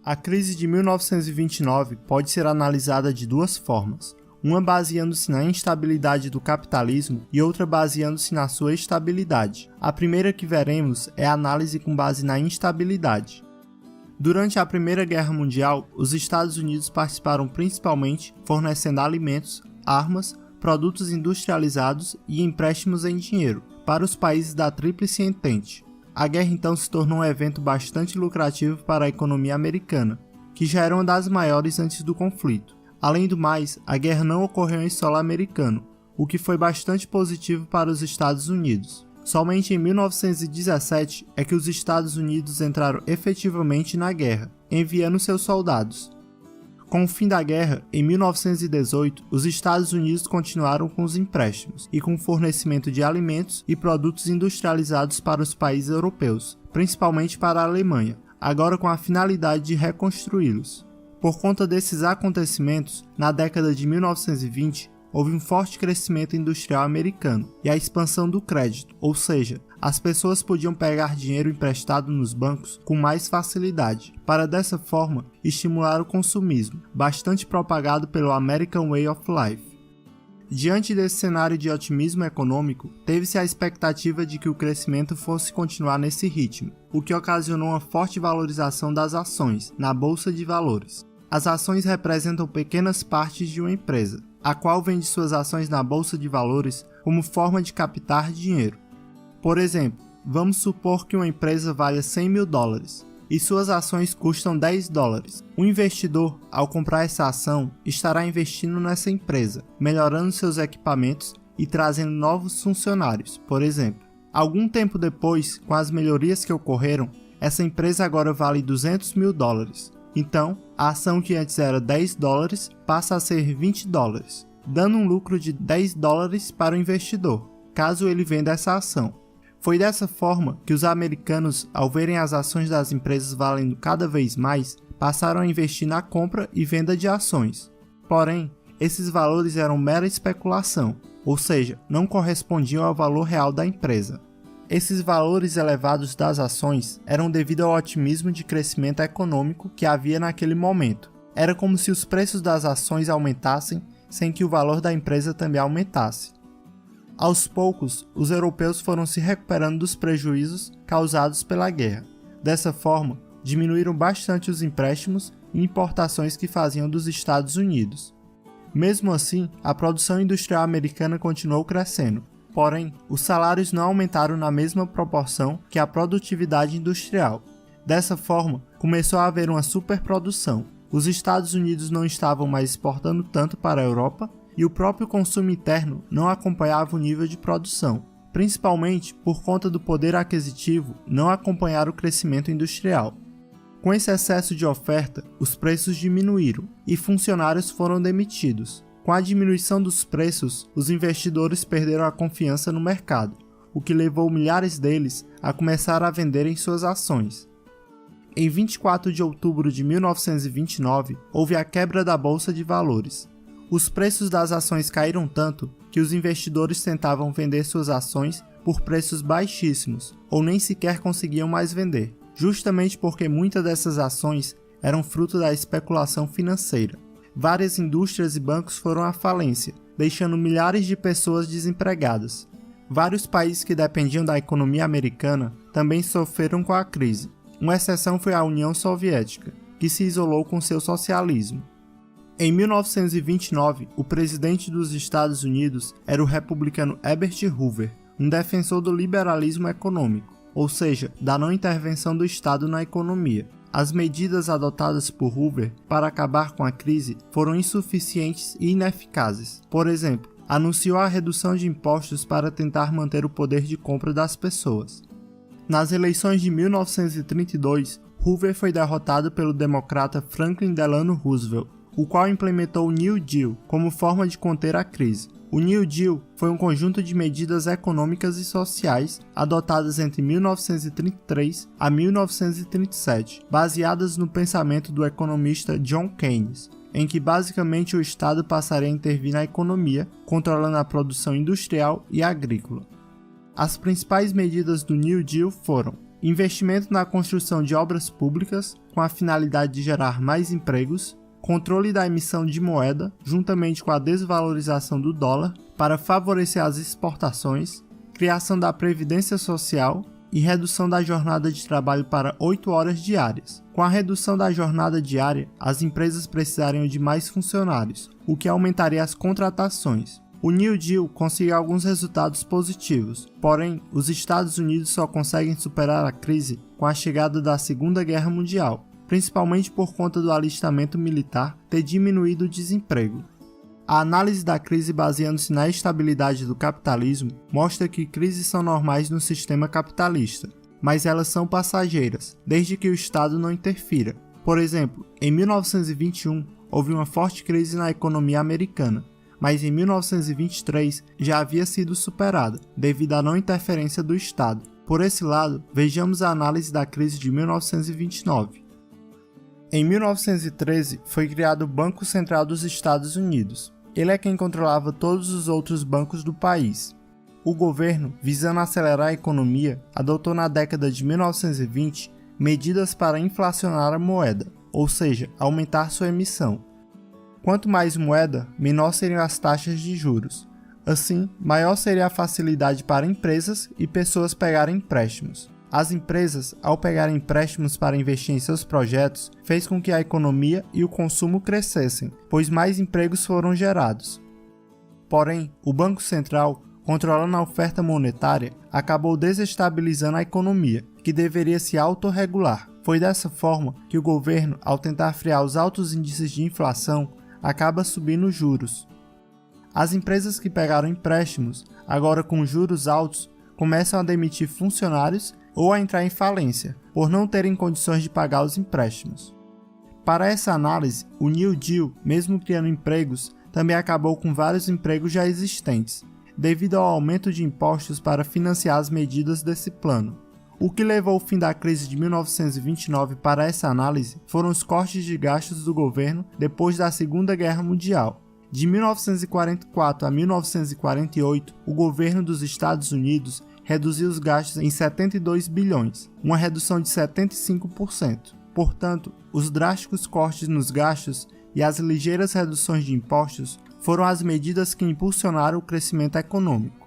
A crise de 1929 pode ser analisada de duas formas, uma baseando-se na instabilidade do capitalismo e outra baseando-se na sua estabilidade. A primeira que veremos é a análise com base na instabilidade. Durante a Primeira Guerra Mundial, os Estados Unidos participaram principalmente fornecendo alimentos, armas, produtos industrializados e empréstimos em dinheiro para os países da Tríplice Entente. A guerra então se tornou um evento bastante lucrativo para a economia americana, que já era uma das maiores antes do conflito. Além do mais, a guerra não ocorreu em solo americano, o que foi bastante positivo para os Estados Unidos. Somente em 1917 é que os Estados Unidos entraram efetivamente na guerra, enviando seus soldados. Com o fim da guerra, em 1918, os Estados Unidos continuaram com os empréstimos e com o fornecimento de alimentos e produtos industrializados para os países europeus, principalmente para a Alemanha, agora com a finalidade de reconstruí-los. Por conta desses acontecimentos, na década de 1920, houve um forte crescimento industrial americano e a expansão do crédito, ou seja, as pessoas podiam pegar dinheiro emprestado nos bancos com mais facilidade, para dessa forma estimular o consumismo, bastante propagado pelo American Way of Life. Diante desse cenário de otimismo econômico, teve-se a expectativa de que o crescimento fosse continuar nesse ritmo, o que ocasionou uma forte valorização das ações na Bolsa de Valores. As ações representam pequenas partes de uma empresa, a qual vende suas ações na Bolsa de Valores como forma de captar dinheiro. Por exemplo, vamos supor que uma empresa valha $100 mil e suas ações custam $10. O investidor, ao comprar essa ação, estará investindo nessa empresa, melhorando seus equipamentos e trazendo novos funcionários, por exemplo. Algum tempo depois, com as melhorias que ocorreram, essa empresa agora vale $200 mil. Então, a ação que antes era $10 passa a ser $20, dando um lucro de $10 para o investidor, caso ele venda essa ação. Foi dessa forma que os americanos, ao verem as ações das empresas valendo cada vez mais, passaram a investir na compra e venda de ações. Porém, esses valores eram mera especulação, ou seja, não correspondiam ao valor real da empresa. Esses valores elevados das ações eram devido ao otimismo de crescimento econômico que havia naquele momento. Era como se os preços das ações aumentassem sem que o valor da empresa também aumentasse. Aos poucos, os europeus foram se recuperando dos prejuízos causados pela guerra. Dessa forma, diminuíram bastante os empréstimos e importações que faziam dos Estados Unidos. Mesmo assim, a produção industrial americana continuou crescendo. Porém, os salários não aumentaram na mesma proporção que a produtividade industrial. Dessa forma, começou a haver uma superprodução. Os Estados Unidos não estavam mais exportando tanto para a Europa e o próprio consumo interno não acompanhava o nível de produção, principalmente por conta do poder aquisitivo não acompanhar o crescimento industrial. Com esse excesso de oferta, os preços diminuíram e funcionários foram demitidos. Com a diminuição dos preços, os investidores perderam a confiança no mercado, o que levou milhares deles a começar a venderem suas ações. Em 24 de outubro de 1929, houve a quebra da Bolsa de Valores. Os preços das ações caíram tanto que os investidores tentavam vender suas ações por preços baixíssimos, ou nem sequer conseguiam mais vender, justamente porque muitas dessas ações eram fruto da especulação financeira. Várias indústrias e bancos foram à falência, deixando milhares de pessoas desempregadas. Vários países que dependiam da economia americana também sofreram com a crise. Uma exceção foi a União Soviética, que se isolou com seu socialismo. Em 1929, o presidente dos Estados Unidos era o republicano Herbert Hoover, um defensor do liberalismo econômico, ou seja, da não intervenção do Estado na economia. As medidas adotadas por Hoover para acabar com a crise foram insuficientes e ineficazes. Por exemplo, anunciou a redução de impostos para tentar manter o poder de compra das pessoas. Nas eleições de 1932, Hoover foi derrotado pelo democrata Franklin Delano Roosevelt, o qual implementou o New Deal como forma de conter a crise. O New Deal foi um conjunto de medidas econômicas e sociais adotadas entre 1933 a 1937, baseadas no pensamento do economista John Keynes, em que basicamente o Estado passaria a intervir na economia, controlando a produção industrial e agrícola. As principais medidas do New Deal foram investimento na construção de obras públicas com a finalidade de gerar mais empregos, controle da emissão de moeda, juntamente com a desvalorização do dólar, para favorecer as exportações, criação da previdência social e redução da jornada de trabalho para 8 horas diárias. Com a redução da jornada diária, as empresas precisariam de mais funcionários, o que aumentaria as contratações. O New Deal conseguiu alguns resultados positivos, porém, os Estados Unidos só conseguem superar a crise com a chegada da Segunda Guerra Mundial, principalmente por conta do alistamento militar ter diminuído o desemprego. A análise da crise baseando-se na estabilidade do capitalismo mostra que crises são normais no sistema capitalista, mas elas são passageiras, desde que o Estado não interfira. Por exemplo, em 1921 houve uma forte crise na economia americana, mas em 1923 já havia sido superada, devido à não interferência do Estado. Por esse lado, vejamos a análise da crise de 1929. Em 1913, foi criado o Banco Central dos Estados Unidos. Ele é quem controlava todos os outros bancos do país. O governo, visando acelerar a economia, adotou na década de 1920 medidas para inflacionar a moeda, ou seja, aumentar sua emissão. Quanto mais moeda, menor seriam as taxas de juros. Assim, maior seria a facilidade para empresas e pessoas pegarem empréstimos. As empresas, ao pegarem empréstimos para investir em seus projetos, fez com que a economia e o consumo crescessem, pois mais empregos foram gerados. Porém, o Banco Central, controlando a oferta monetária, acabou desestabilizando a economia, que deveria se autorregular. Foi dessa forma que o governo, ao tentar frear os altos índices de inflação, acaba subindo os juros. As empresas que pegaram empréstimos, agora com juros altos, começam a demitir funcionários ou a entrar em falência, por não terem condições de pagar os empréstimos. Para essa análise, o New Deal, mesmo criando empregos, também acabou com vários empregos já existentes, devido ao aumento de impostos para financiar as medidas desse plano. O que levou ao fim da crise de 1929 para essa análise foram os cortes de gastos do governo depois da Segunda Guerra Mundial. De 1944 a 1948, o governo dos Estados Unidos reduziu os gastos em 72 bilhões, uma redução de 75%. Portanto, os drásticos cortes nos gastos e as ligeiras reduções de impostos foram as medidas que impulsionaram o crescimento econômico.